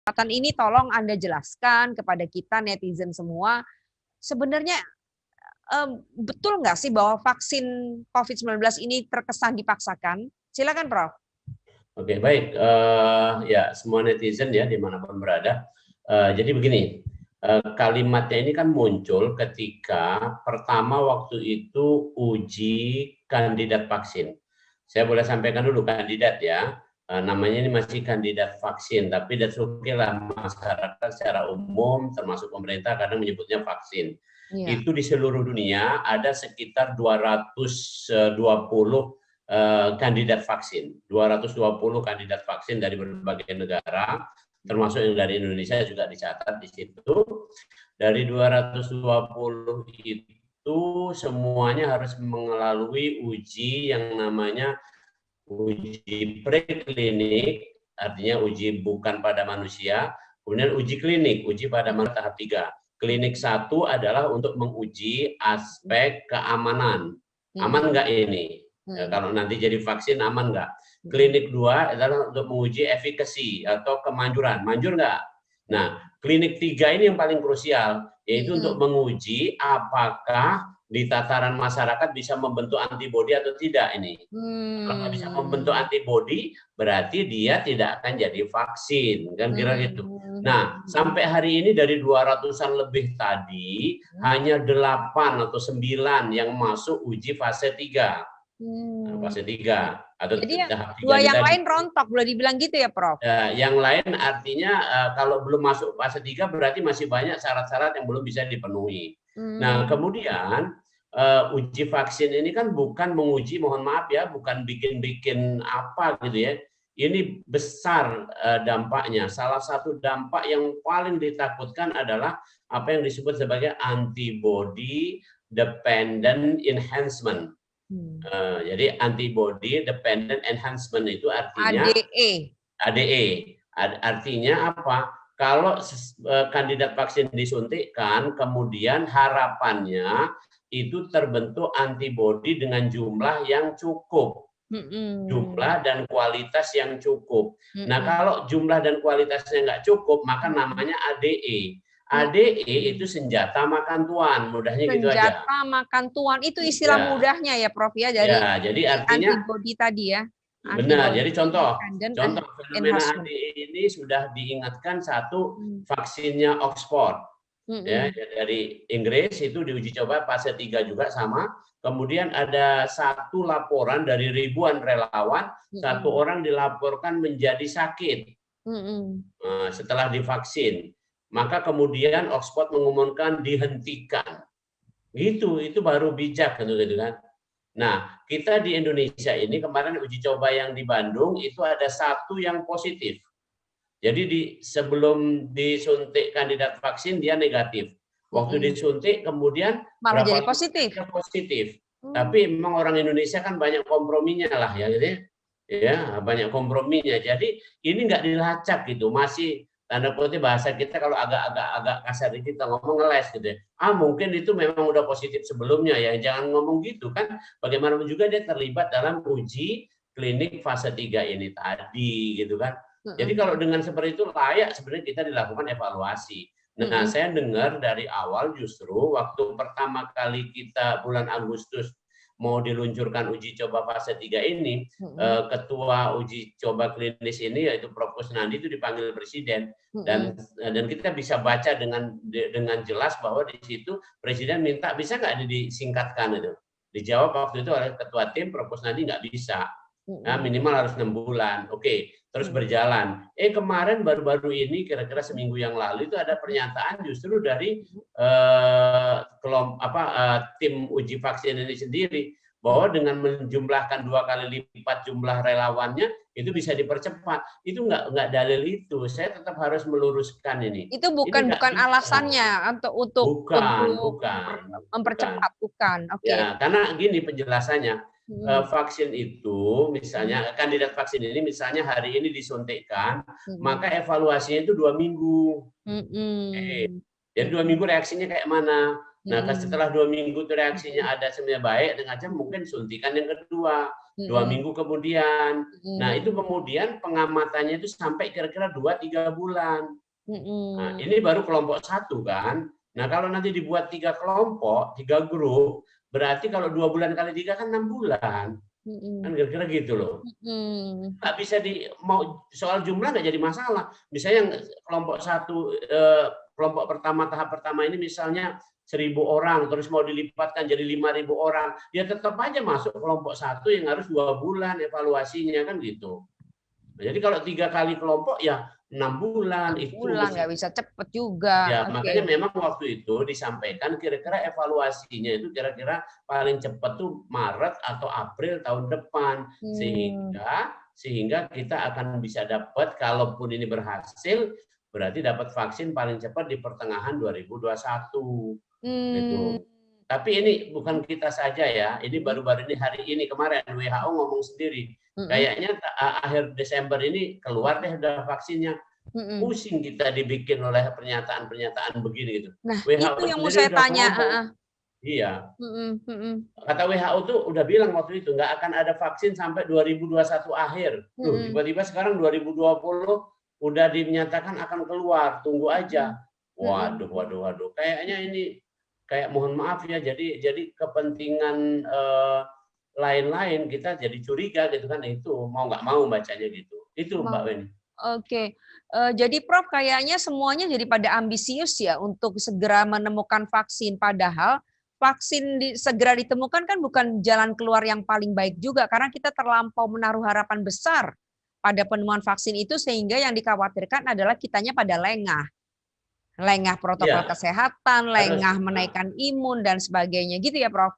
Kesempatan ini tolong Anda jelaskan kepada kita netizen semua, sebenarnya betul nggak sih bahwa vaksin COVID-19 ini terkesan dipaksakan? Silakan, Prof. Oke, baik. Ya, semua netizen ya dimanapun berada. Jadi begini, kalimatnya ini kan muncul ketika pertama waktu itu uji kandidat vaksin. Saya boleh sampaikan dulu kandidat ya. Namanya ini masih kandidat vaksin, tapi that's okay lah, masyarakat secara umum termasuk pemerintah kadang menyebutnya vaksin. Iya. Itu di seluruh dunia ada sekitar 220 kandidat vaksin, 220 kandidat vaksin dari berbagai negara, termasuk yang dari Indonesia juga dicatat di situ. Dari 220 itu semuanya harus melalui uji yang namanya uji preklinik, artinya uji bukan pada manusia, kemudian uji klinik, uji pada manusia tahap 3. Klinik 1 adalah untuk menguji aspek keamanan. Aman nggak ini? Kalau nanti jadi vaksin aman nggak? Klinik 2 adalah untuk menguji efikasi atau kemanjuran. Manjur nggak? Nah, klinik 3 ini yang paling krusial, yaitu untuk menguji apakah di tataran masyarakat bisa membentuk antibodi atau tidak ini. Kalau nggak bisa membentuk antibodi, berarti dia tidak akan jadi vaksin, kan kira gitu. Nah, sampai hari ini dari 200-an lebih tadi, hanya 8 atau 9 yang masuk uji fase 3. Fase 3 atau Jadi tahap 3 dua yang tadi. lain rontok, boleh dibilang gitu ya, Prof? Yang lain artinya kalau belum masuk fase 3 berarti masih banyak syarat-syarat yang belum bisa dipenuhi. Nah, kemudian uji vaksin ini kan bukan menguji, mohon maaf ya, bukan bikin-bikin apa gitu ya. Ini besar dampaknya. Salah satu dampak yang paling ditakutkan adalah apa yang disebut sebagai antibody dependent enhancement. Jadi antibody dependent enhancement itu artinya ADE. Artinya apa? Kalau kandidat vaksin disuntikkan, kemudian harapannya itu terbentuk antibodi dengan jumlah yang cukup. Jumlah dan kualitas yang cukup. Nah, kalau jumlah dan kualitasnya nggak cukup, maka namanya ADE. ADE itu senjata makan tuan, mudahnya gitu aja. Senjata makan tuan, itu istilah mudahnya ya, Prof ya, dari jadi artinya antibody tadi ya. Benar, jadi contoh fenomena ADE ini sudah diingatkan satu vaksinnya Oxford. Ya, dari Inggris itu diuji coba fase 3 juga sama. Kemudian ada satu laporan dari ribuan relawan, satu orang dilaporkan menjadi sakit setelah divaksin. Maka kemudian Oxford mengumumkan dihentikan. Itu baru bijak gitu kan. Nah, kita di Indonesia ini kemarin uji coba yang di Bandung itu ada satu yang positif. Jadi sebelum disuntik kandidat vaksin dia negatif. Waktu disuntik kemudian malah jadi positif. Positif. Tapi memang orang Indonesia kan banyak komprominya lah ya, gitu ya, banyak komprominya. Jadi ini nggak dilacak gitu, masih tanda kutip bahasa kita kalau agak kasar kita ngomong ngeles gitu ya. Mungkin itu memang udah positif sebelumnya ya, jangan ngomong gitu kan. Bagaimanapun juga dia terlibat dalam uji klinik fase 3 ini tadi gitu kan. Jadi kalau dengan seperti itu layak sebenarnya kita dilakukan evaluasi. Nah, saya dengar dari awal justru waktu pertama kali kita bulan Agustus mau diluncurkan uji coba fase 3 ini, ketua uji coba klinis ini yaitu Prof. Kusnandi itu dipanggil presiden dan kita bisa baca dengan jelas bahwa di situ presiden minta bisa nggak disingkatkan itu. Dijawab waktu itu oleh ketua tim Prof. Kusnandi nggak bisa. Nah, minimal harus 6 bulan. Oke, terus berjalan. Kemarin baru-baru ini kira-kira seminggu yang lalu itu ada pernyataan justru dari tim uji vaksin ini sendiri bahwa dengan menjumlahkan 2 kali lipat jumlah relawannya itu bisa dipercepat. Itu nggak dalil itu. Saya tetap harus meluruskan ini. Itu bukan alasannya untuk mempercepat, bukan. Oke. Ya, karena gini penjelasannya. Vaksin itu misalnya kandidat vaksin ini misalnya hari ini disuntikkan, maka evaluasinya itu 2 minggu. Jadi 2 minggu reaksinya kayak mana? Nah, setelah 2 minggu itu reaksinya ada sebenarnya baik, dengan mungkin suntikan yang kedua. 2 minggu kemudian. Nah, itu Mm-mm. kemudian pengamatannya itu sampai kira-kira 2-3 bulan. Nah, Mm-mm. ini baru kelompok 1 kan. Nah, kalau nanti dibuat 3 kelompok, 3 grup, berarti kalau 2 bulan kali 3 kan 6 bulan. Kan Mm-mm. kira-kira gitu loh. Mm-mm. Nggak bisa mau soal jumlah nggak jadi masalah. Misalnya yang kelompok 1, kelompok pertama, tahap pertama ini misalnya 1.000 orang, terus mau dilipatkan jadi 5.000 orang, ya tetap aja masuk kelompok 1 yang harus 2 bulan evaluasinya kan gitu. Jadi kalau 3 kali kelompok ya 6 bulan 6 itu bulan mesti. nggak bisa cepet juga. Ya, Oke. makanya memang waktu itu disampaikan kira-kira evaluasinya itu kira-kira paling cepat tuh Maret atau April tahun depan, Hmm. sehingga kita akan bisa dapat, kalaupun ini berhasil, berarti dapat vaksin paling cepat di pertengahan 2021 Hmm. gitu. Tapi ini bukan kita saja ya, ini baru-baru ini, hari ini kemarin WHO ngomong sendiri, Mm-mm. kayaknya akhir Desember ini keluar deh udah vaksinnya. Mm-mm. Pusing kita dibikin oleh pernyataan-pernyataan begini gitu. Nah, itu WHO yang mau sendiri saya udah tanya. ngomong, iya. Mm-mm. Mm-mm. Kata WHO tuh udah bilang waktu itu nggak akan ada vaksin sampai 2021 akhir. Loh, Mm-mm. tiba-tiba sekarang 2020 udah dinyatakan akan keluar, tunggu aja. Mm-mm. Waduh, waduh, waduh. Kayaknya ini kayak mohon maaf ya, jadi kepentingan lain-lain kita jadi curiga gitu kan, itu mau nggak mau bacanya gitu. Itu Mbak Mau. Weni. Oke, jadi Prof kayaknya semuanya jadi pada ambisius ya untuk segera menemukan vaksin. Padahal vaksin segera ditemukan kan bukan jalan keluar yang paling baik juga karena kita terlampau menaruh harapan besar pada penemuan vaksin itu sehingga yang dikhawatirkan adalah kitanya pada lengah. Lengah protokol Ya, kesehatan, harus. lengah menaikkan imun dan sebagainya gitu ya Prof.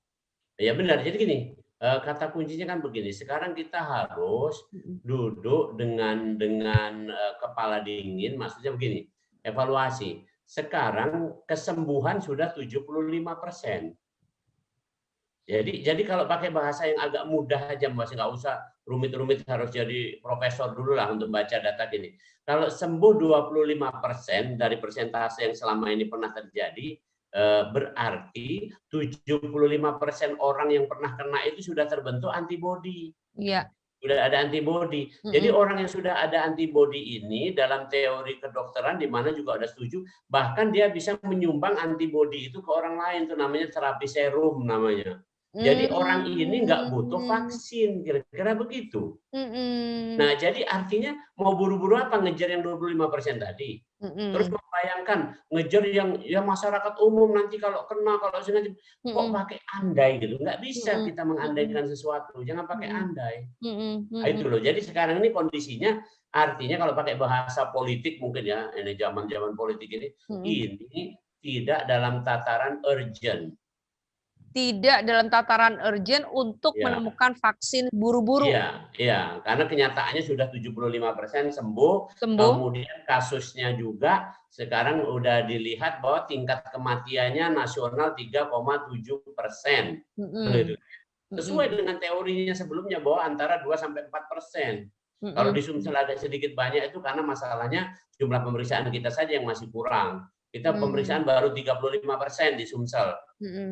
Ya benar. Jadi gini, kata kuncinya kan begini. Sekarang kita harus duduk dengan kepala dingin. Maksudnya begini, evaluasi. Sekarang kesembuhan sudah 75%. Jadi kalau pakai bahasa yang agak mudah aja, Mas, nggak usah rumit-rumit harus jadi profesor dulu lah untuk baca data gini. Kalau sembuh 25% dari persentase yang selama ini pernah terjadi, berarti 75% orang yang pernah kena itu sudah terbentuk antibodi. Iya. Sudah ada antibodi. Jadi Mm-mm. orang yang sudah ada antibodi ini dalam teori kedokteran di mana juga ada setuju, bahkan dia bisa menyumbang antibodi itu ke orang lain, itu namanya terapi serum namanya. Jadi orang ini nggak butuh Mm. vaksin, kira-kira begitu. Mm-mm. Nah, jadi artinya mau buru-buru apa ngejar yang 25% tadi? Terus Mm-mm. membayangkan ngejar yang masyarakat umum nanti kalau kena, kalau sengaja, kok Mm-mm. pakai andai gitu. Nggak bisa Mm-mm. kita Mm-mm. mengandaikan sesuatu, jangan pakai Mm-mm. andai. Mm-mm. Nah, Mm-mm. itu loh. Jadi sekarang ini kondisinya, artinya kalau pakai bahasa politik mungkin ya, ini zaman-zaman politik Mm-mm. ini tidak dalam tataran urgent. Tidak dalam tataran urgent untuk Ya, menemukan vaksin buru-buru. iya, iya, karena kenyataannya sudah 75% sembuh, Sembuh. kemudian kasusnya juga sekarang udah dilihat bahwa tingkat kematiannya nasional 3,7%. Mm-mm. Sesuai Mm-mm. dengan teorinya sebelumnya bahwa antara 2-4%. Kalau Mm-mm. di Sumsel agak sedikit banyak itu karena masalahnya jumlah pemeriksaan kita saja yang masih kurang. Kita pemeriksaan baru 35% di Sumsel.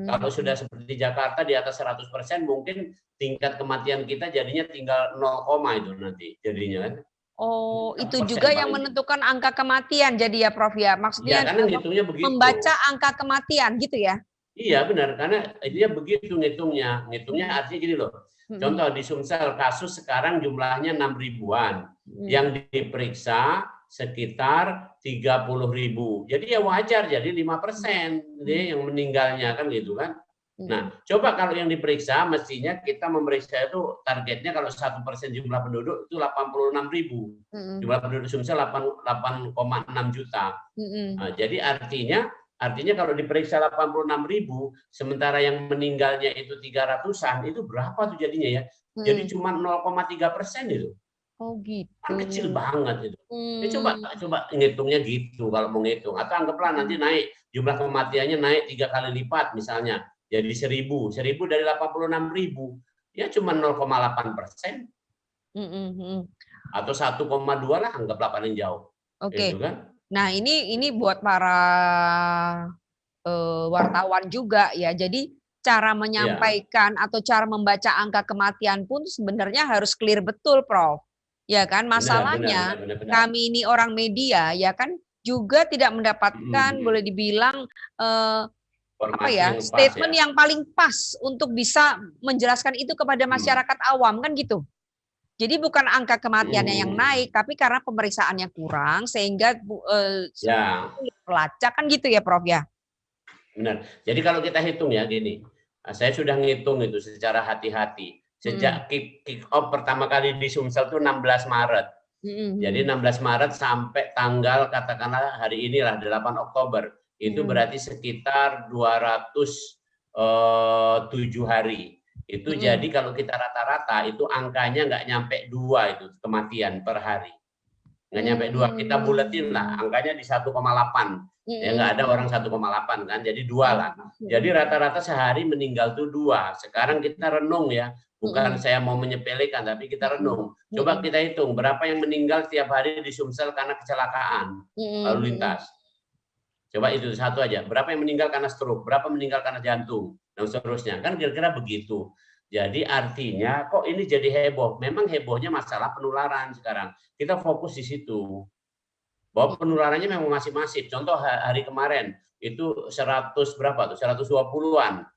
Kalau sudah Mm-mm. seperti Jakarta di atas 100%, mungkin tingkat kematian kita jadinya tinggal 0, itu nanti jadinya kan. Oh, itu juga Persen yang paling. menentukan angka kematian jadi ya Prof ya. Ya, Maksudnya karena ngitungnya begitu. membaca angka kematian gitu ya. Iya benar, karena dia begitu ngitungnya. Ngitungnya artinya gini loh. Mm-mm. Contoh di Sumsel kasus sekarang jumlahnya 6 ribuan. Mm-mm. Yang diperiksa sekitar 30.000. Jadi ya wajar, jadi 5% dia yang meninggalnya kan gitu kan. Nah, coba kalau yang diperiksa mestinya kita memeriksa itu targetnya kalau 1% jumlah penduduk itu 86.000. Mm-mm. Jumlah penduduk Sumsel 8,6 juta. Mm-mm. Nah, jadi artinya kalau diperiksa 86.000, sementara yang meninggalnya itu 300-an, itu berapa tuh jadinya ya? Jadi Mm-mm. cuma 0,3% itu. Oh gitu. Kan kecil banget itu. Ya Hmm. coba ngitungnya gitu kalau mau ngitung. Atau anggaplah nanti naik, jumlah kematiannya naik 3 kali lipat misalnya. Jadi 1.000. 1.000 dari 86.000. Ya cuma 0,8%. Mm-mm. Atau 1,2 lah, anggaplah paling jauh. Oke. Itu kan. Nah, ini buat para wartawan juga ya. Jadi cara Iya, menyampaikan atau cara membaca angka kematian pun sebenarnya harus clear betul, Prof. Ya kan? benar, benar, benar, Masalahnya benar, benar. kami ini orang media ya kan juga tidak Mm, mendapatkan boleh mm. dibilang apa Informasi ya, yang pas statement ya. yang paling pas untuk bisa menjelaskan itu kepada Mm, masyarakat awam kan gitu. Jadi bukan angka mm, kematiannya yang mm, mm. naik, tapi karena pemeriksaannya kurang sehingga Ya, pelacak kan gitu ya, Prof ya. benar. Jadi kalau kita hitung ya gini, saya sudah ngitung itu secara hati-hati. Mm, Sejak kick off pertama kali di Sumsel itu 16 Maret. Jadi mm, 16 Maret sampai tanggal katakanlah hari inilah 8 Oktober. Itu mm, berarti sekitar 207 hari. Itu mm, jadi kalau kita rata-rata itu angkanya nggak nyampe 2 itu kematian per hari. Nggak nyampe 2. Kita buletin lah mm, angkanya di 1,8. Ya nggak ada orang 1,8 kan, jadi 2 lah. Jadi rata-rata sehari meninggal tuh 2. Sekarang kita renung ya, bukan saya mau menyepelekan, tapi kita renung. Coba kita hitung berapa yang meninggal tiap hari di Sumsel karena kecelakaan lalu lintas. Coba itu satu aja. Berapa yang meninggal karena stroke, berapa meninggal karena jantung, dan seterusnya. Kan kira-kira begitu. Jadi artinya kok ini jadi heboh. Memang hebohnya masalah penularan sekarang. Kita fokus di situ. Bahwa penularannya memang masih masif. Contoh hari kemarin itu 100 berapa tuh? 120-an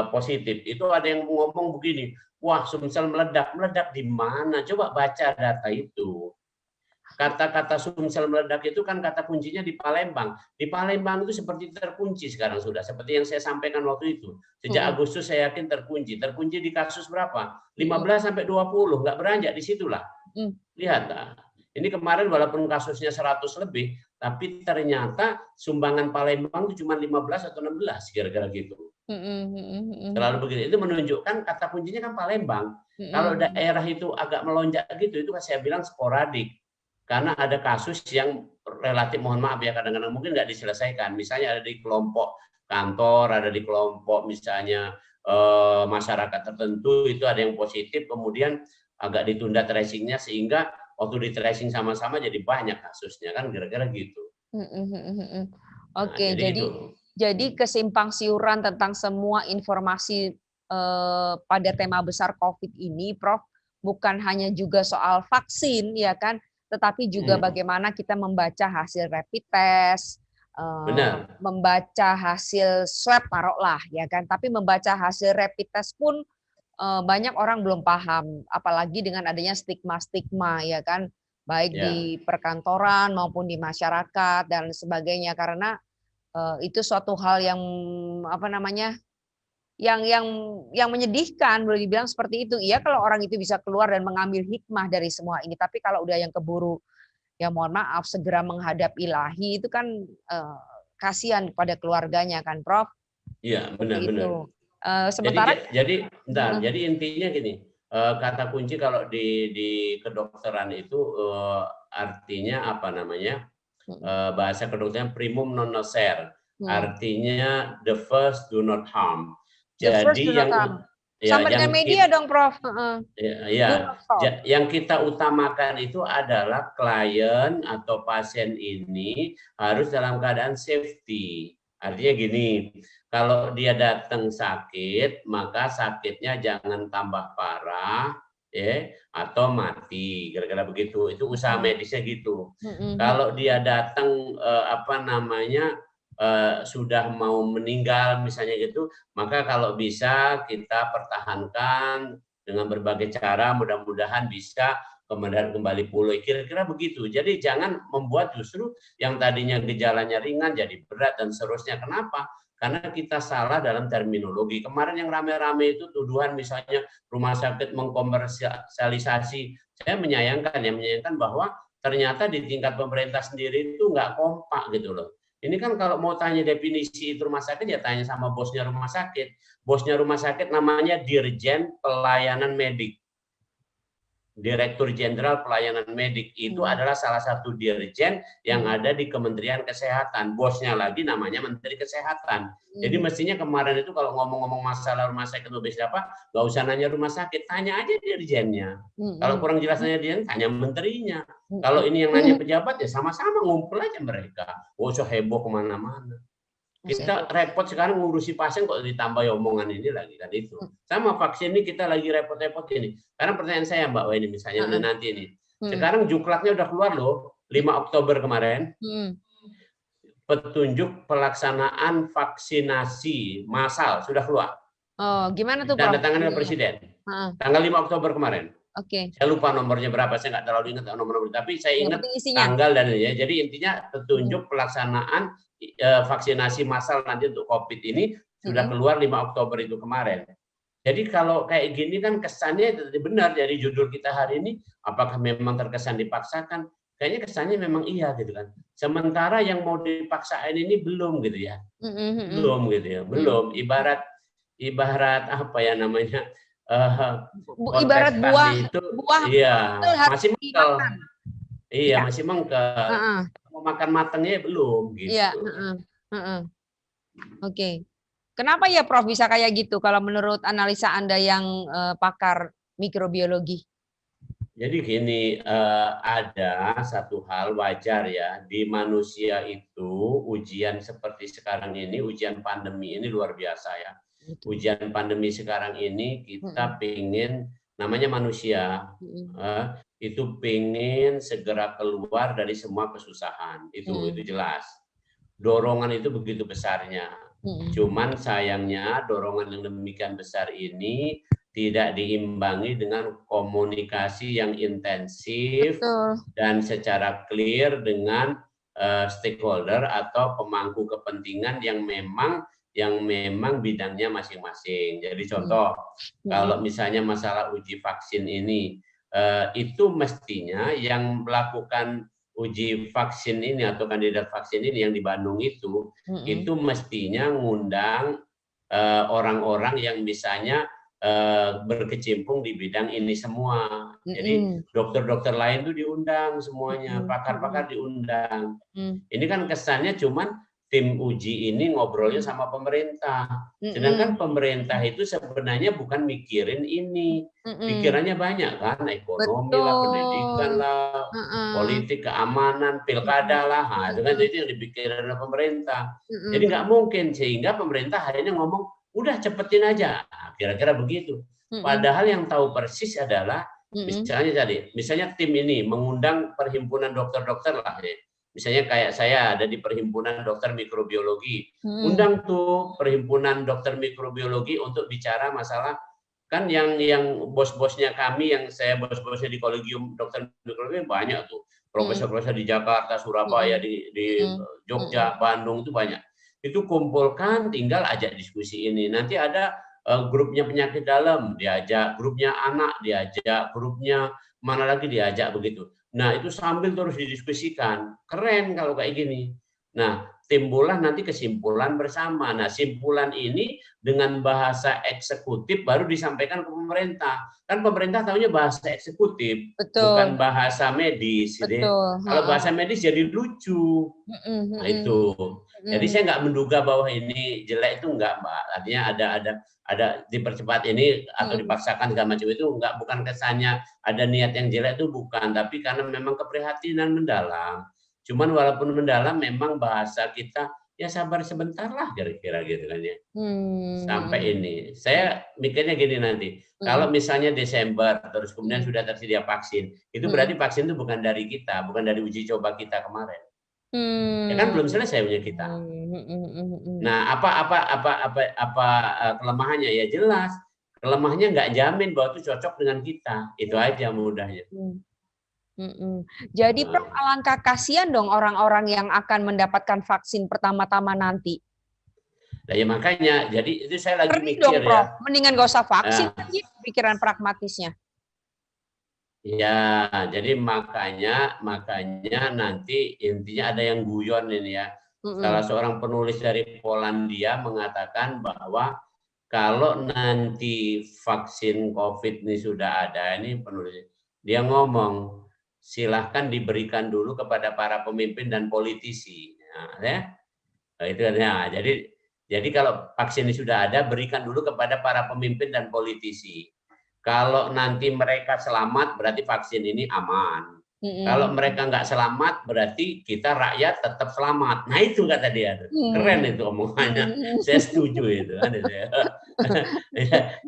positif. Itu ada yang ngomong begini, wah Sumsel meledak. Meledak di mana? Coba baca data itu. Kata-kata Sumsel meledak itu kan kata kuncinya di Palembang. Di Palembang itu seperti terkunci sekarang sudah. Seperti yang saya sampaikan waktu itu. Sejak Agustus saya yakin terkunci. Terkunci di kasus berapa? 15 sampai 20. Nggak beranjak di situlah. Lihat. Nah. Ini kemarin walaupun kasusnya 100 lebih, tapi ternyata sumbangan Palembang itu cuma 15 atau 16 kira-kira gitu. Selalu begitu. Itu menunjukkan kata kuncinya kan Palembang. Kalau daerah itu agak melonjak gitu, itu saya bilang sporadik. Karena ada kasus yang relatif, mohon maaf ya, kadang-kadang mungkin nggak diselesaikan. Misalnya ada di kelompok kantor, ada di kelompok misalnya masyarakat tertentu, itu ada yang positif, kemudian agak ditunda tracingnya sehingga waktu di tracing sama-sama jadi banyak kasusnya kan kira-kira gitu. Nah, Oke, jadi itu. jadi kesimpang siuran tentang semua informasi pada tema besar COVID ini, Prof, bukan hanya juga soal vaksin, ya kan, tetapi juga bagaimana kita membaca hasil rapid test, Benar. membaca hasil swab, taruhlah, ya kan. Tapi membaca hasil rapid test pun banyak orang belum paham, apalagi dengan adanya stigma-stigma, ya kan, baik Ya. di perkantoran maupun di masyarakat dan sebagainya. Karena itu suatu hal yang apa namanya, yang yang menyedihkan boleh dibilang seperti itu. Iya kalau orang itu bisa keluar dan mengambil hikmah dari semua ini, tapi kalau udah yang keburu, ya mohon maaf segera menghadap ilahi itu kan kasihan pada keluarganya kan, Prof. Iya, Seperti benar-benar. itu. Jadi Sementara jadi bentar, jadi intinya gini, kata kunci kalau di kedokteran itu artinya apa namanya? Bahasa kedokteran primum non nocere. Artinya the first do not harm. the first do Jadi not harm. ya Sama dengan media dong, Prof. Do ya, not harm. yang kita utamakan itu adalah klien atau pasien ini harus dalam keadaan safety. Artinya gini, kalau dia datang sakit, maka sakitnya jangan tambah parah, ya, atau mati, kira-kira begitu. Itu usaha medisnya gitu. Kalau dia datang apa namanya sudah mau meninggal misalnya gitu, maka kalau bisa kita pertahankan dengan berbagai cara, mudah-mudahan bisa kemudian kembali pulih. Kira-kira begitu. Jadi jangan membuat justru yang tadinya gejalanya ringan jadi berat dan seterusnya. Kenapa? Karena kita salah dalam terminologi. Kemarin yang rame-rame itu tuduhan misalnya rumah sakit mengkomersialisasi. Saya menyayangkan bahwa ternyata di tingkat pemerintah sendiri itu nggak kompak gitu loh. Ini kan kalau mau tanya definisi itu rumah sakit ya tanya sama bosnya rumah sakit. Bosnya rumah sakit namanya Dirjen Pelayanan Medik. Direktur Jenderal Pelayanan Medik itu adalah salah satu dirjen yang ada di Kementerian Kesehatan. Bosnya lagi namanya Menteri Kesehatan. Jadi mestinya kemarin itu kalau ngomong-ngomong masalah rumah sakit atau siapa, nggak usah nanya rumah sakit, tanya aja dirjennya. Kalau kurang jelas nanya dia, tanya menterinya. Kalau ini yang nanya pejabat ya sama-sama ngumpul aja mereka. Nggak usah heboh kemana-mana. Kita repot sekarang ngurusi pasien kok ditambah omongan ini lagi kan itu. Sama vaksin ini kita lagi repot-repot ini. Sekarang pertanyaan saya Mbak Weni misalnya nanti ini. Sekarang juklaknya udah keluar loh 5 Oktober kemarin. Petunjuk pelaksanaan vaksinasi massal sudah keluar. Oh, gimana tuh Tanda tangan Presiden. Tanggal 5 Oktober kemarin. Oke. Saya lupa nomornya berapa, saya nggak terlalu ingat nomor-nomor, tapi saya ingat tanggal dan ya. Jadi intinya petunjuk pelaksanaan vaksinasi massal nanti untuk COVID ini sudah keluar 5 Oktober itu kemarin. Jadi kalau kayak gini kan kesannya benar dari judul kita hari ini, apakah memang terkesan dipaksakan? Kayaknya kesannya memang iya gitu kan. Sementara yang mau dipaksain ini belum gitu ya. Belum gitu ya. Belum. Ibarat apa ya namanya? Ibarat buah itu, iya, masih mengkel. Iya, masih mengkel. Mau makan matangnya belum gitu. Iya, Oke. Kenapa ya Prof bisa kayak gitu kalau menurut analisa Anda yang pakar mikrobiologi? Jadi gini, ada satu hal wajar ya, di manusia itu ujian seperti sekarang ini, ujian pandemi ini luar biasa ya. Ujian pandemi sekarang ini kita pingin, namanya manusia, itu pingin segera keluar dari semua kesusahan, itu jelas. Dorongan itu begitu besarnya. Cuman sayangnya dorongan yang demikian besar ini tidak diimbangi dengan komunikasi yang intensif dan secara clear dengan stakeholder atau pemangku kepentingan yang memang bidangnya masing-masing. Jadi contoh, kalau misalnya masalah uji vaksin ini, itu mestinya yang melakukan uji vaksin ini atau kandidat vaksin ini yang di Bandung itu mestinya ngundang orang-orang yang misalnya berkecimpung di bidang ini semua. Jadi dokter-dokter lain tuh diundang semuanya, pakar-pakar diundang. Ini kan kesannya cuman tim uji ini ngobrolnya sama pemerintah. Sedangkan pemerintah itu sebenarnya bukan mikirin ini. Pikirannya banyak kan, ekonomi lah, pendidikan lah, politik, keamanan, pilkada lah. Itu yang dipikirin oleh pemerintah. Jadi nggak mungkin, sehingga pemerintah akhirnya ngomong, udah cepetin aja, kira-kira begitu. Padahal yang tahu persis adalah misalnya tim ini mengundang perhimpunan dokter-dokter lah, misalnya kayak saya ada di perhimpunan dokter mikrobiologi, undang tuh perhimpunan dokter mikrobiologi untuk bicara masalah kan yang bos-bosnya kami, yang saya bos-bosnya di kolegium dokter mikrobiologi banyak tuh, profesor-profesor di Jakarta, Surabaya, di Jogja, Bandung itu banyak. Itu kumpulkan, tinggal ajak diskusi ini. Nanti ada grupnya penyakit dalam, diajak, grupnya anak diajak, grupnya mana lagi diajak begitu. Nah, itu sambil terus didiskusikan. Keren kalau kayak gini. Nah, timbullah nanti kesimpulan bersama. Nah, simpulan ini dengan bahasa eksekutif baru disampaikan ke pemerintah. Kan pemerintah tahunya bahasa eksekutif, bukan bahasa medis. Kalau bahasa medis jadi lucu. Nah, itu. Jadi saya nggak menduga bahwa ini jelek, itu enggak, Mbak. Artinya ada dipercepat ini atau dipaksakan segala macam itu enggak, bukan kesannya ada niat yang jelek, itu bukan, tapi karena memang keprihatinan mendalam. Cuman walaupun mendalam, memang bahasa kita ya sabar sebentar lah kira-kira gitu kan ya. Sampai ini. Saya mikirnya gini nanti, kalau misalnya Desember terus kemudian sudah tersedia vaksin, itu berarti vaksin itu bukan dari kita, bukan dari uji coba kita kemarin. Ya kan belum selesai punya kita. Nah, apa kelemahannya? Ya jelas, kelemahannya nggak jamin bahwa itu cocok dengan kita. Itu aja mudahnya. Jadi Prof, alangkah kasihan dong orang-orang yang akan mendapatkan vaksin pertama-tama nanti. Nah, ya makanya, jadi itu saya lagi mikir dong, Prof. Mendingan gak usah vaksin lagi, pikiran pragmatisnya. Ya, jadi makanya nanti intinya ada yang guyon ini ya. Salah seorang penulis dari Polandia mengatakan bahwa kalau nanti vaksin COVID ini sudah ada, ini penulis, dia ngomong, silahkan diberikan dulu kepada para pemimpin dan politisi. Nah, ya. Nah, itu ya. Jadi kalau vaksin ini sudah ada, berikan dulu kepada para pemimpin dan politisi. Kalau nanti mereka selamat, berarti vaksin ini aman. Kalau mereka nggak selamat, berarti kita rakyat tetap selamat. Nah itu kata dia, keren itu omongannya. Saya setuju itu.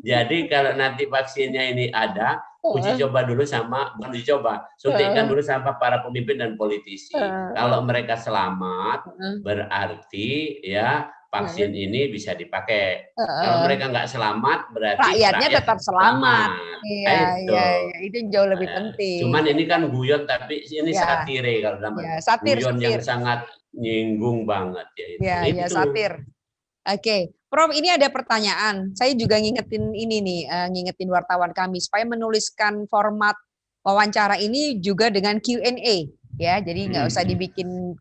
Jadi kalau nanti vaksinnya ini ada, uji coba dulu sama, bukan uji coba, suntikan dulu sama para pemimpin dan politisi. Kalau mereka selamat, berarti ya vaksin ini bisa dipakai. Kalau mereka nggak selamat, berarti rakyatnya tetap selamat. Iya, itu jauh lebih penting. Cuman ini kan guyon, tapi ini satire kalau namanya. Guyon yang sangat nyinggung banget ya. Itu. Satir. Oke, Prof, ini ada pertanyaan. Saya juga ngingetin ini nih, ngingetin wartawan kami supaya menuliskan format wawancara ini juga dengan Q&A ya. Jadi nggak usah dibikin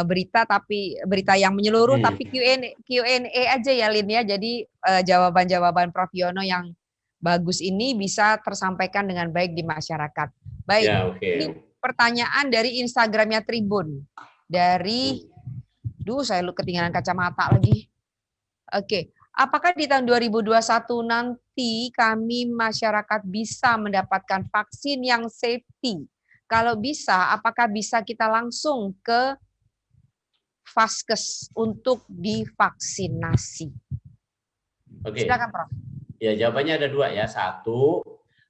berita, tapi berita yang menyeluruh, tapi Q&A aja ya, Lin ya. Jadi jawaban-jawaban Prof Yono yang bagus ini bisa tersampaikan dengan baik di masyarakat. Baik, ini pertanyaan dari Instagramnya Tribun. Dari, saya ketinggalan kacamata lagi. Oke, apakah di tahun 2021 nanti kami masyarakat bisa mendapatkan vaksin yang safety? Kalau bisa, apakah bisa kita langsung ke Vaskes untuk divaksinasi? Silakan, Prof. Ya, jawabannya ada dua ya. Satu,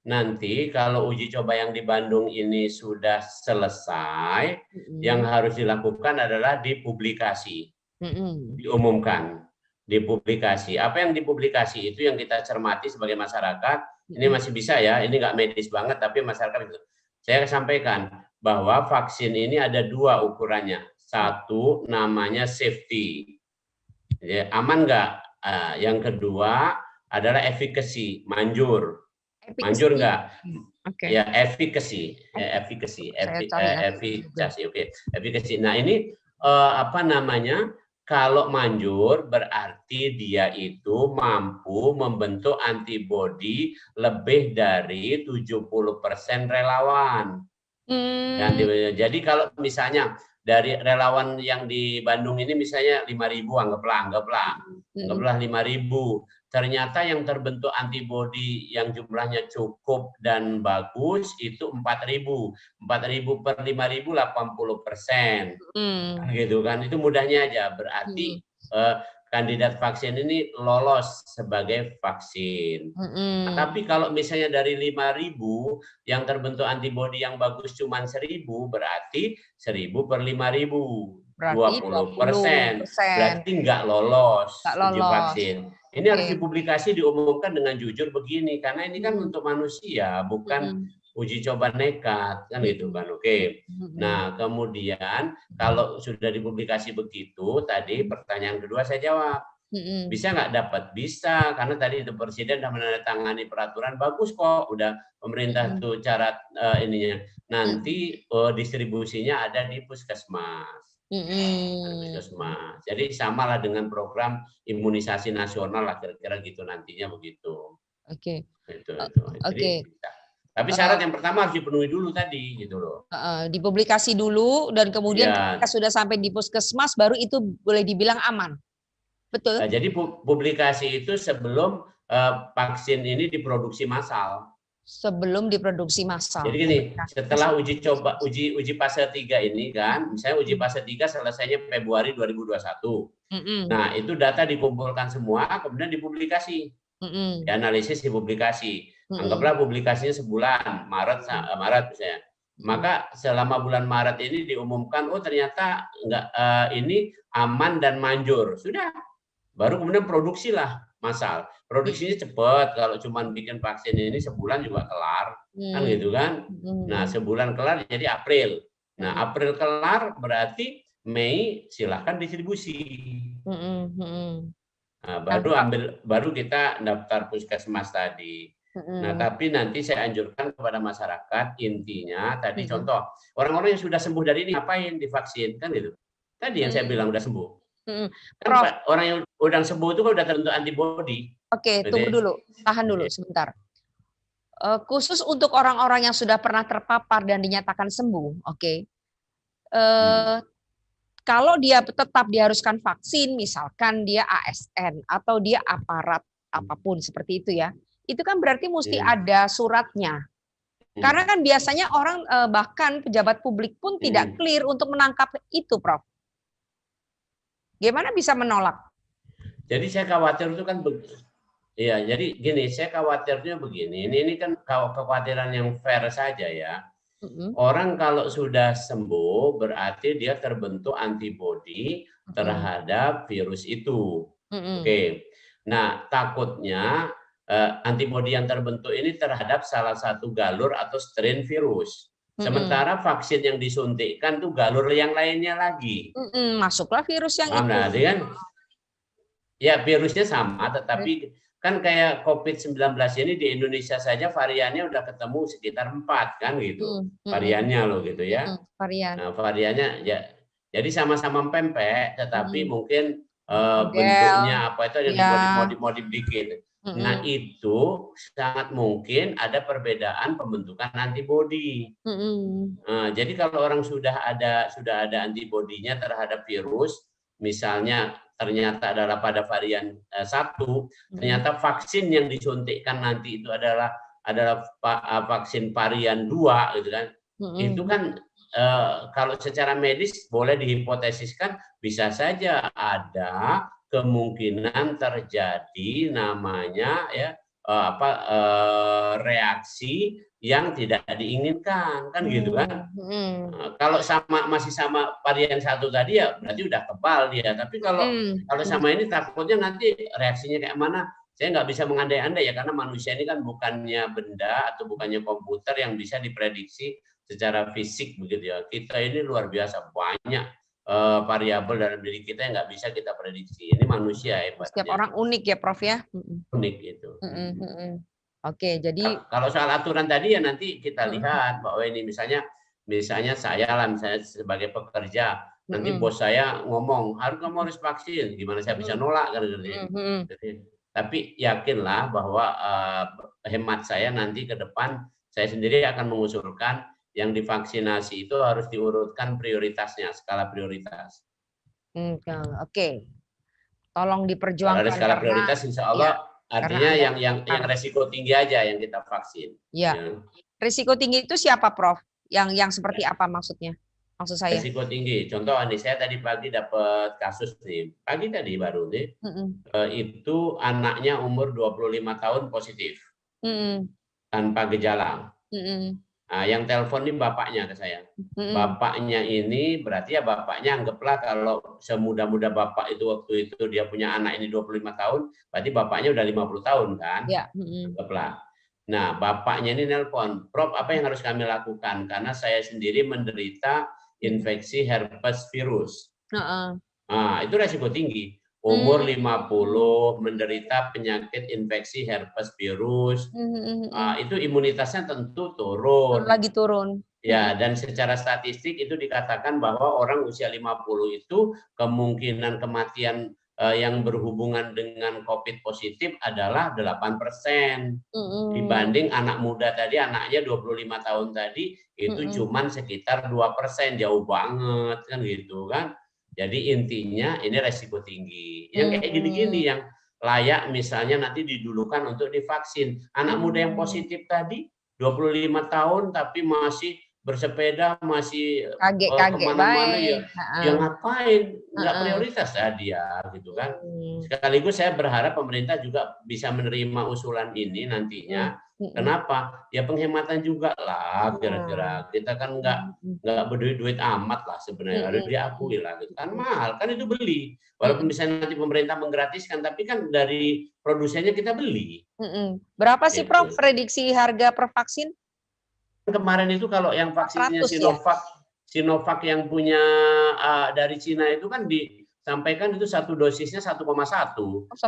nanti kalau uji coba yang di Bandung ini sudah selesai, yang harus dilakukan adalah dipublikasi, diumumkan, dipublikasi. Apa yang dipublikasi itu yang kita cermati sebagai masyarakat. Ini masih bisa ya, ini nggak medis banget, tapi masyarakat itu. Saya sampaikan bahwa vaksin ini ada dua ukurannya. Satu namanya safety, ya, aman nggak? Yang kedua adalah efficacy, manjur nggak? Ya, efficacy, efficacy. Nah ini apa namanya? Kalau manjur berarti dia itu mampu membentuk antibodi lebih dari 70% relawan. Jadi kalau misalnya dari relawan yang di Bandung ini misalnya 5.000, anggaplah 5.000. Ternyata yang terbentuk antibodi yang jumlahnya cukup dan bagus itu 4.000. 4.000 per 5.000 80%. Gitu kan. Itu mudahnya aja. Berarti kandidat vaksin ini lolos sebagai vaksin. Nah, tapi kalau misalnya dari 5.000 yang terbentuk antibodi yang bagus cuma 1.000, berarti 1.000 per 5.000, 20%. Berarti nggak lolos uji vaksin. Ini harus dipublikasi, diumumkan dengan jujur begini, karena ini kan untuk manusia, bukan uji coba nekat, kan gitu kan. Nah, kemudian kalau sudah dipublikasi begitu, tadi pertanyaan kedua saya jawab. Bisa nggak dapat? Bisa, karena tadi itu Presiden sudah menandatangani peraturan, bagus kok, udah pemerintah tuh cara ininya. Nanti distribusinya ada di puskesmas. Jadi samalah dengan program imunisasi nasional lah, kira-kira gitu nantinya begitu. Tapi syarat yang pertama harus dipenuhi dulu tadi, gitu loh. Dipublikasi dulu, dan kemudian ketika sudah sampai di puskesmas, baru itu boleh dibilang aman. Betul. Nah, jadi publikasi itu sebelum vaksin ini diproduksi massal. Sebelum diproduksi massal. Jadi gini, setelah uji coba, uji fase 3 ini kan, misalnya uji fase 3 selesainya Februari 2021. Nah, itu data dikumpulkan semua, kemudian dipublikasi. Dianalisis, dipublikasi. Anggaplah publikasinya sebulan, Maret misalnya. Maka selama bulan Maret ini diumumkan, oh ternyata ini aman dan manjur. Sudah. Baru kemudian produksilah massal. Produksinya cepat, kalau cuma bikin vaksin ini sebulan juga kelar, kan gitu kan. Nah, sebulan kelar jadi April. Nah, April kelar berarti Mei silahkan distribusi. Nah, baru kita daftar puskesmas tadi. Nah, tapi nanti saya anjurkan kepada masyarakat, intinya tadi contoh, orang-orang yang sudah sembuh dari ini ngapain divaksin, kan gitu. Tadi yang saya bilang udah sembuh. Kan orang yang udah sembuh itu kan udah terbentuk antibodi. Oke, tunggu dulu, tahan dulu sebentar. Khusus untuk orang-orang yang sudah pernah terpapar dan dinyatakan sembuh, kalau dia tetap diharuskan vaksin, misalkan dia ASN atau dia aparat apapun seperti itu ya, itu kan berarti mesti ada suratnya. Karena kan biasanya orang bahkan pejabat publik pun tidak clear untuk menangkap itu, Prof. Gimana bisa menolak? Jadi saya khawatir itu kan iya, jadi gini, saya khawatirnya begini. Ini kan kekhawatiran yang fair saja ya. Orang kalau sudah sembuh berarti dia terbentuk antibodi terhadap virus itu. Oke. Nah, takutnya antibodi yang terbentuk ini terhadap salah satu galur atau strain virus. Sementara vaksin yang disuntikkan tuh galur yang lainnya lagi. Masuklah virus yang itu. Nah, kan ya virusnya sama, tetapi kan kayak COVID-19 ini di Indonesia saja variannya udah ketemu sekitar 4 kan gitu. Variannya loh gitu ya. Varian. Nah, variannya ya jadi sama-sama pempek tetapi mungkin Model, bentuknya apa itu yang ya. dimodif dikit. Nah, itu sangat mungkin ada perbedaan pembentukan antibodi. Nah, jadi kalau orang sudah ada antibodinya terhadap virus, misalnya ternyata adalah pada varian 1, ternyata vaksin yang disuntikkan nanti itu adalah vaksin varian 2 gitu kan. Itu kan kalau secara medis boleh dihipotesiskan bisa saja ada kemungkinan terjadi namanya ya reaksi yang tidak diinginkan kan gitu kan. Kalau masih sama varian 1 tadi ya berarti udah kebal dia. Tapi kalau sama ini takutnya nanti reaksinya kayak mana, saya nggak bisa mengandai-andai ya, karena manusia ini kan bukannya benda atau bukannya komputer yang bisa diprediksi secara fisik begitu ya. Kita ini luar biasa banyak variabel dalam diri kita yang nggak bisa kita prediksi. Ini manusia hebatnya. Setiap orang unik ya, Prof ya. Unik itu. Oke, jadi kalau soal aturan tadi ya nanti kita lihat bahwa ini misalnya saya lah, misalnya sebagai pekerja, nanti bos saya ngomong kamu harus vaksin, gimana saya bisa nolak kan gitu. Tapi yakinlah bahwa hemat saya nanti ke depan saya sendiri akan mengusulkan yang divaksinasi itu harus diurutkan prioritasnya, skala prioritas. Oke. Tolong diperjuangkan. Kalau ada skala prioritas, insya Allah artinya yang resiko tinggi aja yang kita vaksin. Ya. Risiko tinggi itu siapa, Prof? Yang seperti apa maksudnya? Maksud saya. Risiko tinggi. Contoh nih, saya tadi pagi dapat kasus nih. Pagi tadi baru nih. Itu anaknya umur 25 tahun positif. Tanpa gejala. Nah, yang telepon ini bapaknya ke saya. Bapaknya ini berarti ya bapaknya anggaplah kalau semudah-mudah bapak itu waktu itu dia punya anak ini 25 tahun, berarti bapaknya udah 50 tahun kan? Ya. Anggaplah. Nah, bapaknya ini nelpon, Prof, apa yang harus kami lakukan? Karena saya sendiri menderita infeksi herpes virus. Nah, itu resiko tinggi. Umur 50, menderita penyakit infeksi herpes virus, itu imunitasnya tentu turun. Lagi turun. Ya, dan secara statistik itu dikatakan bahwa orang usia 50 itu kemungkinan kematian yang berhubungan dengan COVID positif adalah 8%. Dibanding anak muda tadi, anaknya 25 tahun tadi, itu cuman sekitar 2%, jauh banget kan gitu kan. Jadi intinya ini resiko tinggi. Yang kayak gini-gini yang layak misalnya nanti didulukan untuk divaksin. Anak muda yang positif tadi 25 tahun tapi masih bersepeda, masih kemana-mana ya ngapain, nggak prioritas dia gitu kan. Sekaligus saya berharap pemerintah juga bisa menerima usulan ini nantinya. Kenapa? Ya penghematan juga lah kira-kira. Kita kan nggak berduit amat lah sebenarnya, harus diakui lah gitu. Kan mahal, kan itu beli. Walaupun bisa nanti pemerintah menggratiskan, tapi kan dari produsennya kita beli. Berapa sih Prof prediksi harga per vaksin? Kemarin itu kalau yang vaksinnya Sinovac yang punya dari Cina itu kan disampaikan itu satu dosisnya 1,1.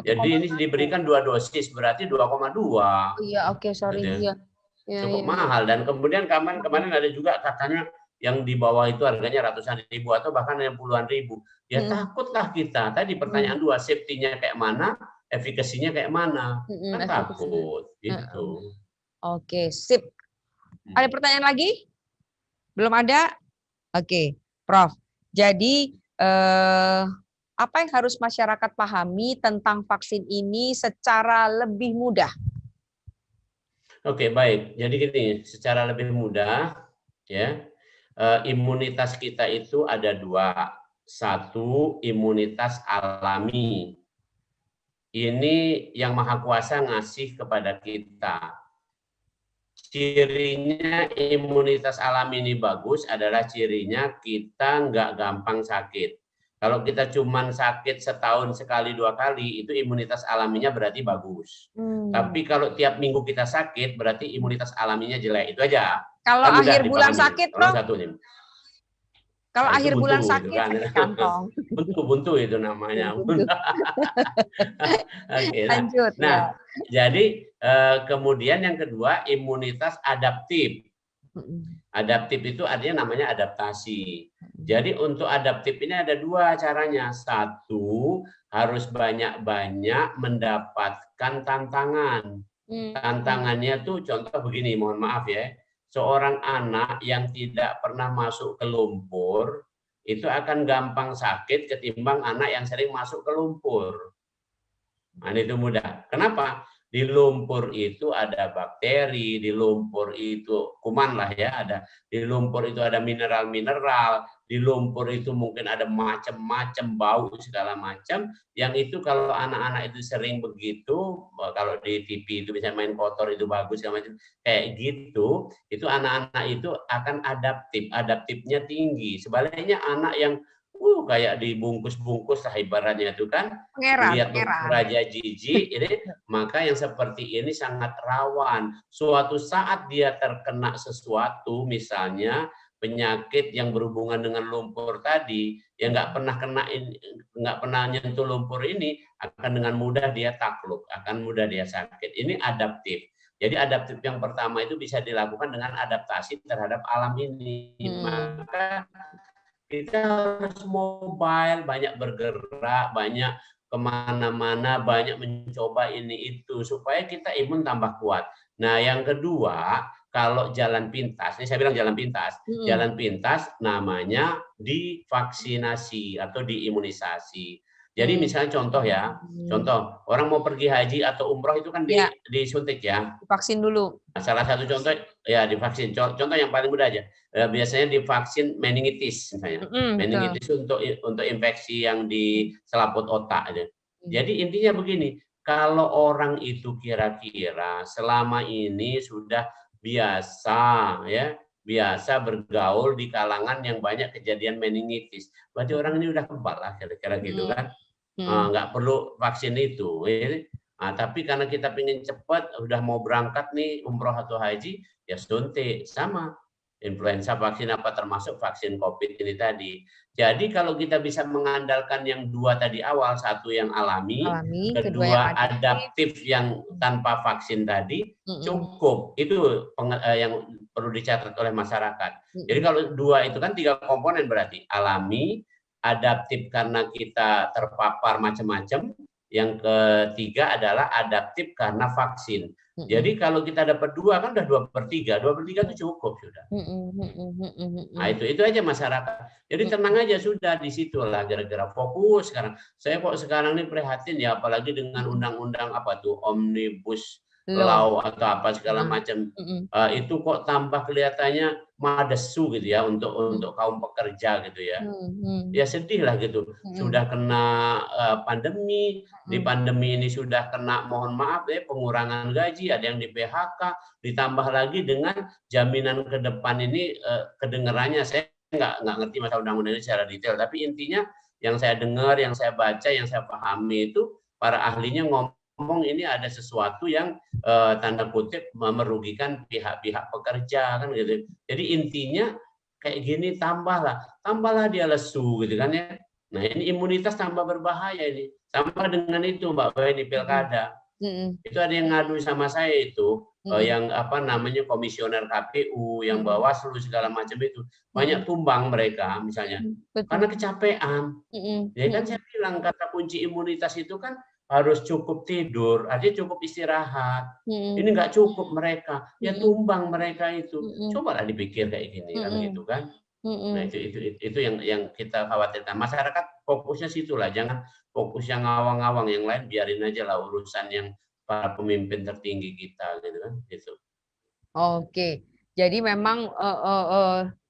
Jadi ini diberikan 2 dosis berarti 2,2. Iya, oke, sorry. Iya. Cukup mahal, dan kemudian kemarin ada juga katanya yang di bawah itu harganya ratusan ribu atau bahkan yang puluhan ribu. Ya takutlah kita. Tadi pertanyaan 2, safety-nya kayak mana, efikasinya kayak mana. Kan takut gitu. Oke, sip. Ada pertanyaan lagi? Belum ada? Oke, Prof. Jadi apa yang harus masyarakat pahami tentang vaksin ini secara lebih mudah? Oke, baik. Jadi gini, secara lebih mudah, ya, imunitas kita itu ada dua. Satu, imunitas alami. Ini yang Maha Kuasa ngasih kepada kita. Cirinya imunitas alami ini bagus adalah cirinya kita nggak gampang sakit. Kalau kita cuman sakit setahun sekali dua kali, itu imunitas alaminya berarti bagus. Tapi kalau tiap minggu kita sakit, berarti imunitas alaminya jelek. Itu aja. Kalau Kan mudah akhir bulan dipahami. sakit, Tolong Prof? satu nih. Kalau Nah, itu akhir buntu bulan itu sakit, kan. sakit kantong. Buntu itu namanya. Buntu. Oke, Lanjut, nah, ya. jadi kemudian yang kedua imunitas adaptif. Adaptif itu artinya namanya adaptasi. Jadi untuk adaptif ini ada dua caranya. Satu, harus banyak-banyak mendapatkan tantangan. Tantangannya tuh contoh begini, mohon maaf ya. Seorang anak yang tidak pernah masuk ke lumpur, itu akan gampang sakit ketimbang anak yang sering masuk ke lumpur. Nah, itu mudah. Kenapa? Di lumpur itu ada bakteri, di lumpur itu kuman lah ya, ada di lumpur itu ada mineral-mineral, di lumpur itu mungkin ada macam-macam bau segala macam. Yang itu kalau anak-anak itu sering begitu, kalau di TV itu bisa main kotor itu bagus segala macam kayak gitu, itu anak-anak itu akan adaptif, adaptifnya tinggi. Sebaliknya anak yang kayak dibungkus-bungkus lah ibaratnya itu kan, lihat raja jijik ini, maka yang seperti ini sangat rawan. Suatu saat dia terkena sesuatu, misalnya penyakit yang berhubungan dengan lumpur tadi, yang nggak pernah nyentuh lumpur ini, akan dengan mudah dia takluk, akan mudah dia sakit. Ini adaptif. Jadi adaptif yang pertama itu bisa dilakukan dengan adaptasi terhadap alam ini. Maka kita harus mobile, banyak bergerak, banyak kemana-mana, banyak mencoba ini itu supaya kita imun tambah kuat. Nah, yang kedua, kalau jalan pintas, ini saya bilang jalan pintas namanya divaksinasi atau diimunisasi. Jadi misalnya contoh orang mau pergi haji atau umroh itu kan disuntik ya. Vaksin dulu. Nah, salah satu contoh ya divaksin. Contoh yang paling mudah aja. Biasanya divaksin meningitis misalnya. Meningitis untuk infeksi yang di selaput otak aja. Jadi intinya begini, kalau orang itu kira-kira selama ini sudah biasa bergaul di kalangan yang banyak kejadian meningitis, berarti orang ini udah kebal lah kira-kira gitu kan. Nggak perlu vaksin itu. Nah, tapi karena kita ingin cepat, udah mau berangkat nih umroh atau haji, ya suntik sama influenza vaksin apa termasuk vaksin COVID ini tadi. Jadi kalau kita bisa mengandalkan yang dua tadi awal, satu yang alami kedua adaptif yang tanpa vaksin tadi, cukup. Itu yang perlu dicatat oleh masyarakat. Jadi kalau dua itu kan 3 komponen berarti alami, adaptif karena kita terpapar macam-macam. Yang ketiga adalah adaptif karena vaksin. Jadi kalau kita dapat 2 kan udah 2/3. 2/3 itu cukup sudah. Nah itu aja masyarakat. Jadi tenang aja sudah di situ lah gara-gara fokus sekarang. Saya kok sekarang ini prihatin ya apalagi dengan undang-undang apa tuh Omnibus Law atau apa segala macam. Itu kok tambah kelihatannya madesu gitu ya untuk kaum pekerja gitu ya. Ya sedih lah gitu. Sudah kena pandemi, di pandemi ini sudah kena mohon maaf ya pengurangan gaji, ada yang di PHK, ditambah lagi dengan jaminan ke depan ini kedengarannya saya nggak ngerti masalah undang-undang ini secara detail, tapi intinya yang saya dengar, yang saya baca, yang saya pahami itu para ahlinya ngomong ini ada sesuatu yang tanda kutip merugikan pihak-pihak pekerja kan gitu. Jadi intinya kayak gini tambahlah dia lesu gitu kan ya. Nah ini imunitas tambah berbahaya ini. Sama dengan itu Mbak Bay di pilkada. Itu ada yang ngadu sama saya itu yang apa namanya komisioner KPU, yang Bawaslu segala macam itu banyak tumbang mereka misalnya karena kecapean. Ya kan saya bilang kata kunci imunitas itu kan harus cukup tidur, artinya cukup istirahat. Ini nggak cukup mereka, ya tumbang mereka itu. Cobalah dipikir kayak gini kan gitu kan. Nah itu yang kita khawatirkan. Masyarakat fokusnya situlah, jangan fokus yang ngawang-ngawang, yang lain biarin aja lah urusan yang para pemimpin tertinggi kita gitu kan. Gitu. Oke. Jadi memang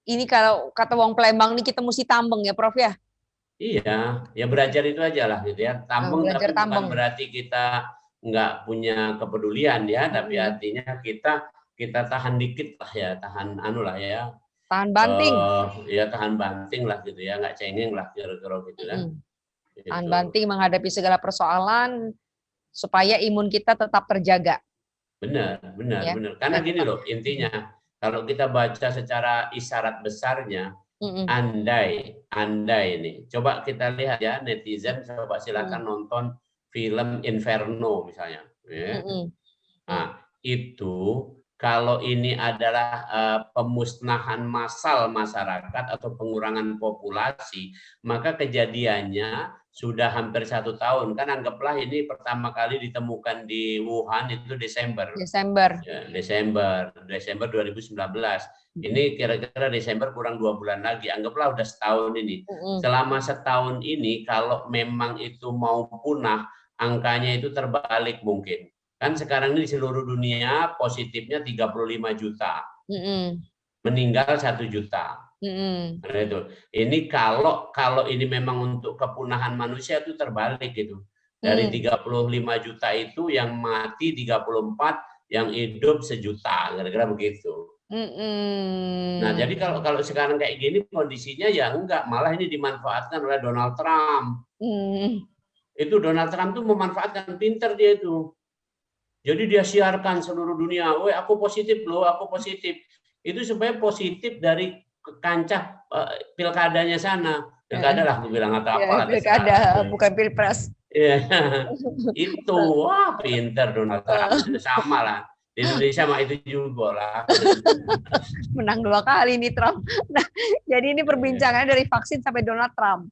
ini kalau kata wong Palembang nih kita mesti tambeng ya Prof ya. Iya, ya belajar itu aja lah gitu ya. Tambeng Belajar tapi bukan tambeng. berarti kita nggak punya kepedulian ya, tapi Mm-mm. artinya kita tahan dikit lah ya, tahan anu lah ya, Tahan banting. ya tahan banting lah gitu ya, nggak cengeng lah kira-kira gitu kan. Mm-mm. Tahan Itu banting menghadapi segala persoalan supaya imun kita tetap terjaga benar, benar, ya benar. Karena dan gini tetap. loh, intinya kalau kita baca secara isyarat besarnya, Mm-mm. andai ini, coba kita lihat ya netizen, coba Mm-mm. silakan nonton film Inferno misalnya. Ya. Mm-mm. Nah, itu kalau ini adalah pemusnahan massal masyarakat atau pengurangan populasi, maka kejadiannya sudah hampir 1 tahun. Kan anggaplah ini pertama kali ditemukan di Wuhan itu Desember. Desember. Ya, Desember 2019. Ini kira-kira Desember kurang 2 bulan lagi. Anggaplah udah setahun ini. Mm-mm. Selama setahun ini kalau memang itu mau punah, angkanya itu terbalik mungkin. Kan sekarang ini di seluruh dunia positifnya 35 juta. Mm-mm. Meninggal 1 juta. Mm-mm. Nah, itu. Ini kalau ini memang untuk kepunahan manusia itu terbalik gitu. Dari 35 juta itu yang mati 34, yang hidup 1 juta, kira-kira begitu. Nah, jadi kalau Mm-mm. kalau sekarang kayak gini kondisinya ya enggak, malah ini dimanfaatkan oleh Donald Trump. Mm. Itu Donald Trump tuh memanfaatkan, pinter dia itu. Jadi dia siarkan seluruh dunia, "Woi, aku positif loh, aku positif." Itu supaya positif dari kancah pilkadanya sana. Pilkada lah, aku bilang atau Ya, apalah terserah. pilkada bukan pilpres. Iya, itu wah pinter Donald Trump itu sama lah. Di Indonesia mah itu juga lah. Menang 2 kali nih Trump. Nah, jadi ini perbincangannya dari vaksin sampai Donald Trump.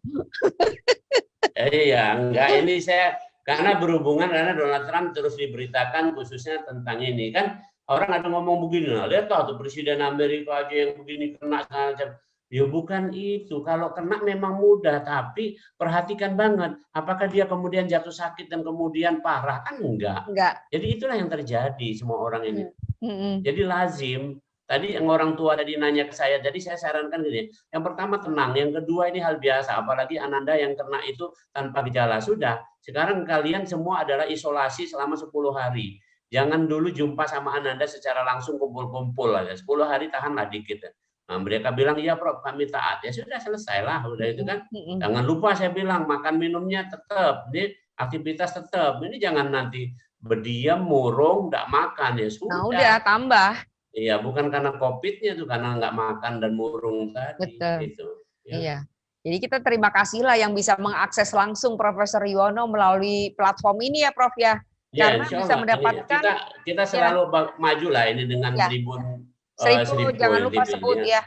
Iya, enggak, ini saya karena berhubungan karena Donald Trump terus diberitakan khususnya tentang ini kan, orang ada ngomong begini, nah, lihat tuh presiden Amerika aja yang begini kena macam. Ya bukan itu, kalau kena memang mudah, tapi perhatikan banget apakah dia kemudian jatuh sakit dan kemudian parah, kan enggak. Enggak. Jadi itulah yang terjadi semua orang ini. Mm-mm. Jadi lazim, tadi yang orang tua tadi nanya ke saya, jadi saya sarankan gini, yang pertama tenang, yang kedua ini hal biasa, apalagi Ananda yang kena itu tanpa gejala. Sudah, sekarang kalian semua adalah isolasi selama 10 hari. Jangan dulu jumpa sama Ananda secara langsung kumpul-kumpul aja. 10 hari tahanlah dikit. Nah, mereka bilang, iya Prof, kami taat. Ya sudah, selesailah. Udah itu kan. Jangan lupa saya bilang, makan minumnya tetap. Ini aktivitas tetap. Ini jangan nanti berdiam, murung, nggak makan. Ya sudah. Nah, udah tambah. Iya, bukan karena COVID-nya tuh, karena nggak makan dan murung tadi. Betul. Gitu, ya. Iya. Jadi kita terima kasihlah yang bisa mengakses langsung Profesor Yuwono melalui platform ini ya Prof ya. Ya, Karena insya bisa Allah. mendapatkan Kita selalu maju lah ini dengan ya, 1000 jangan lupa sebut ya.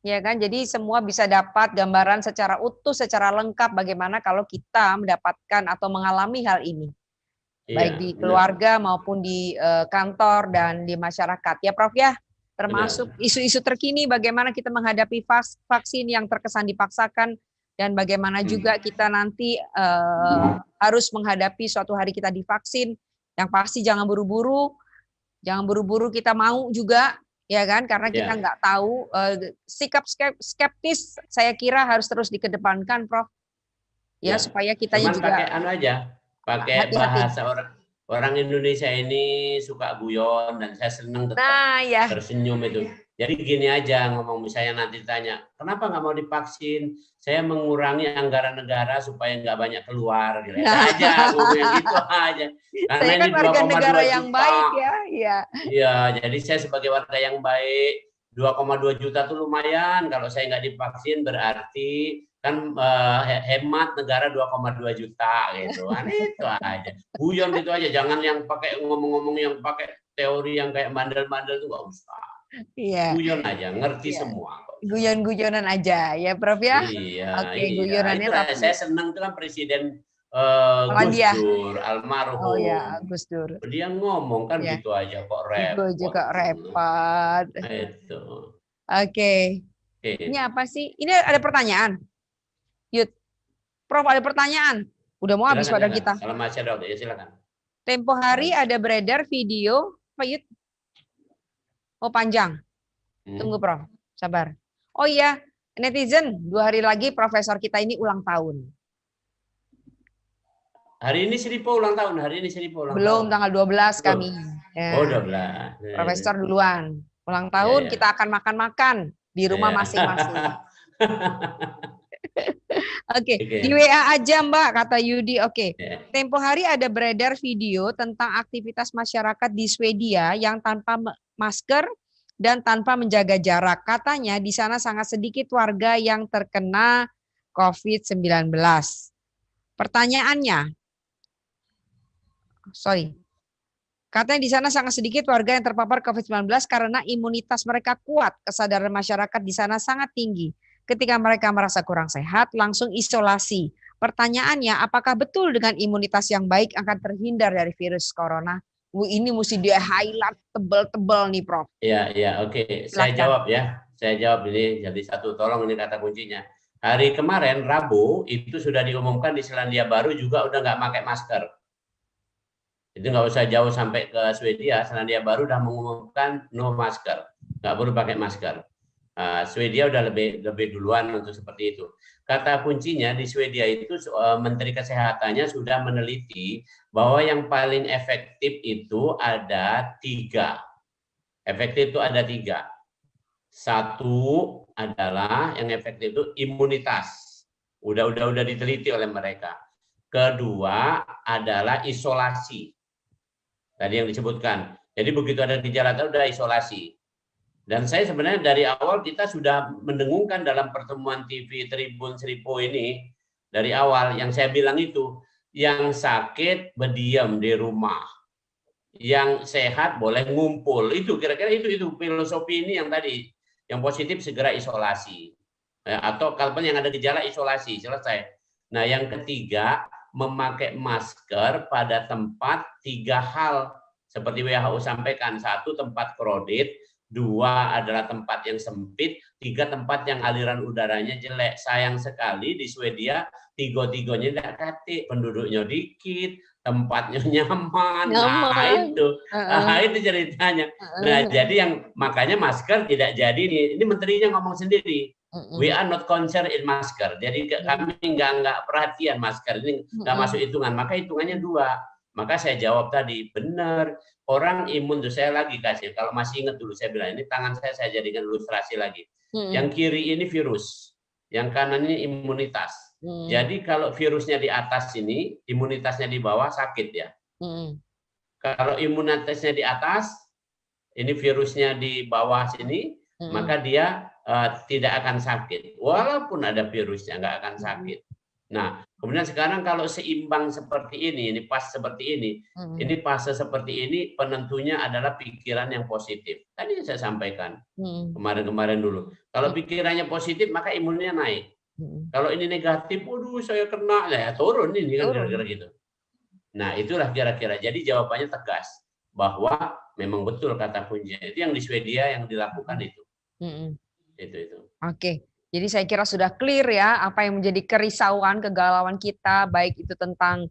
Ya kan, jadi semua bisa dapat gambaran secara utuh, secara lengkap bagaimana kalau kita mendapatkan atau mengalami hal ini. Baik di keluarga maupun di kantor dan di masyarakat. Ya Prof ya, termasuk isu-isu terkini bagaimana kita menghadapi vaksin yang terkesan dipaksakan dan bagaimana juga kita nanti harus menghadapi suatu hari kita divaksin. Yang pasti jangan buru-buru kita mau juga, ya kan, karena kita nggak tahu. Sikap skeptis saya kira harus terus dikedepankan Prof. Ya, supaya kita juga pakai aja. Pakai bahasa orang Indonesia ini suka guyon dan saya senang tersenyum itu. Jadi gini aja ngomong, misalnya nanti tanya, kenapa nggak mau divaksin? Saya mengurangi anggaran negara supaya nggak banyak keluar. Gitu aja, ngomong gitu aja. Karena saya kan ini warga negara yang juta. baik ya. Iya, jadi saya sebagai warga yang baik, 2,2 juta tuh lumayan. Kalau saya nggak divaksin berarti kan hemat negara 2,2 juta gitu kan, itu aja guyon gitu aja, jangan yang pakai ngomong-ngomong yang pakai teori yang kayak bandel-bandel tuh nggak usah. Guyon aja, ngerti semua kok. Guyon-guyonan aja ya Prof ya. Iya, guyonannya tapi saya senang tuh kan Presiden Gus Dur almarhum. Oh ya, Gus Dur. Dia ngomong kan gitu aja kok repot. Juga repot. Itu. Oke. Ini apa sih? Ini ada pertanyaan. Yud, Prof ada pertanyaan. Udah mau habis pada kita. Kalau masih ada, ya silakan. Tempo hari ada beredar video, Pak Yud, Oh panjang. Tunggu Prof, sabar. Oh iya, netizen, 2 hari lagi profesor kita ini ulang tahun. Hari ini Sripo ulang tahun, Belum, tanggal 12 kami. Ya. Oh, 12. Profesor duluan. Ulang tahun, kita akan makan-makan di rumah masing-masing. Oke, di WA aja Mbak, kata Yudi. Oke. Tempo hari ada beredar video tentang aktivitas masyarakat di Swedia yang tanpa masker dan tanpa menjaga jarak. Katanya di sana sangat sedikit warga yang terkena COVID-19. Pertanyaannya, katanya di sana sangat sedikit warga yang terpapar COVID-19 karena imunitas mereka kuat. Kesadaran masyarakat di sana sangat tinggi. Ketika mereka merasa kurang sehat, langsung isolasi. Pertanyaannya, apakah betul dengan imunitas yang baik akan terhindar dari virus corona? Ini mesti di-highlight tebel-tebel nih, Prof. Iya, oke. Saya jawab ya. Saya jawab ini jadi satu, tolong ini kata kuncinya. Hari kemarin, Rabu, itu sudah diumumkan di Selandia Baru juga udah nggak pakai masker. Itu nggak usah jauh sampai ke Swedia, Selandia Baru udah mengumumkan no masker. Nggak perlu pakai masker. Swedia udah lebih duluan untuk seperti itu. Kata kuncinya di Swedia itu Menteri Kesehatannya sudah meneliti bahwa yang paling efektif itu ada 3. Efektif itu ada 3. Satu adalah yang efektif itu imunitas. Udah diteliti oleh mereka. Kedua adalah isolasi. Tadi yang disebutkan. Jadi begitu ada gejala itu udah isolasi. Dan saya sebenarnya dari awal kita sudah mendengungkan dalam pertemuan TV Tribun Sripo ini dari awal yang saya bilang itu yang sakit berdiam di rumah, yang sehat boleh ngumpul, itu kira-kira itu filosofi ini yang tadi yang positif segera isolasi atau kalaupun yang ada gejala isolasi selesai. Nah yang ketiga memakai masker pada tempat 3 hal seperti WHO sampaikan. 1 tempat krodit. 2 adalah tempat yang sempit, 3 tempat yang aliran udaranya jelek. Sayang sekali di Swedia 3-tiganya tidak katik, penduduknya dikit, tempatnya nyaman. Nah itu ceritanya. Nah jadi yang makanya masker tidak jadi ini menterinya ngomong sendiri. We are not concerned in masker. Jadi kami nggak perhatian masker ini nggak masuk hitungan. Maka hitungannya 2. Maka saya jawab tadi benar. Orang imun tuh saya lagi kasih, kalau masih ingat dulu saya bilang ini tangan saya jadikan ilustrasi lagi. Yang kiri ini virus, yang kanan ini imunitas. Jadi kalau virusnya di atas ini, imunitasnya di bawah sakit ya. Kalau imunitasnya di atas, ini virusnya di bawah sini, maka dia tidak akan sakit. Walaupun ada virusnya nggak akan sakit. Nah, kemudian sekarang kalau seimbang seperti ini pas seperti ini fase seperti ini penentunya adalah pikiran yang positif. Tadi saya sampaikan kemarin-kemarin dulu. Kalau pikirannya positif maka imunnya naik. Kalau ini negatif, waduh saya kena, ya turun ini kan kira-kira gitu. Nah, itulah kira-kira. Jadi jawabannya tegas bahwa memang betul kata kuncinya. Itu yang di Swedia yang dilakukan itu. Itu. Oke. Jadi saya kira sudah clear ya apa yang menjadi kerisauan, kegalauan kita, baik itu tentang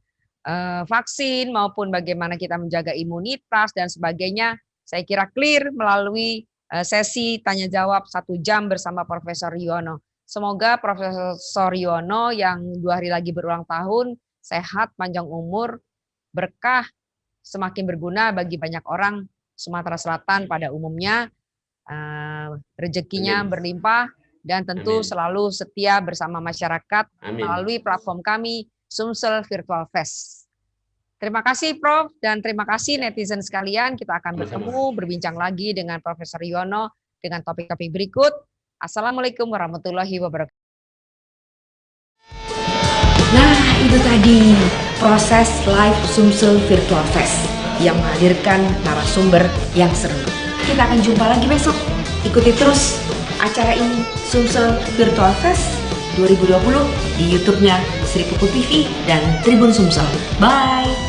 vaksin maupun bagaimana kita menjaga imunitas dan sebagainya. Saya kira clear melalui sesi tanya jawab 1 jam bersama Profesor Yuwono. Semoga Profesor Yuwono yang 2 hari lagi berulang tahun, sehat, panjang umur, berkah, semakin berguna bagi banyak orang Sumatera Selatan pada umumnya, rezekinya berlimpah, dan tentu selalu setia bersama masyarakat melalui platform kami, Sumsel Virtual Fest. Terima kasih Prof, dan terima kasih netizen sekalian. Kita akan bertemu, berbincang lagi dengan Profesor Yuwono dengan topik-topik berikut. Assalamualaikum warahmatullahi wabarakatuh. Nah, itu tadi proses live Sumsel Virtual Fest yang menghadirkan narasumber yang seru. Kita akan jumpa lagi besok. Ikuti terus acara ini, Sumsel Virtual Fest 2020 di YouTube-nya Sri Pupu TV dan Tribun Sumsel. Bye!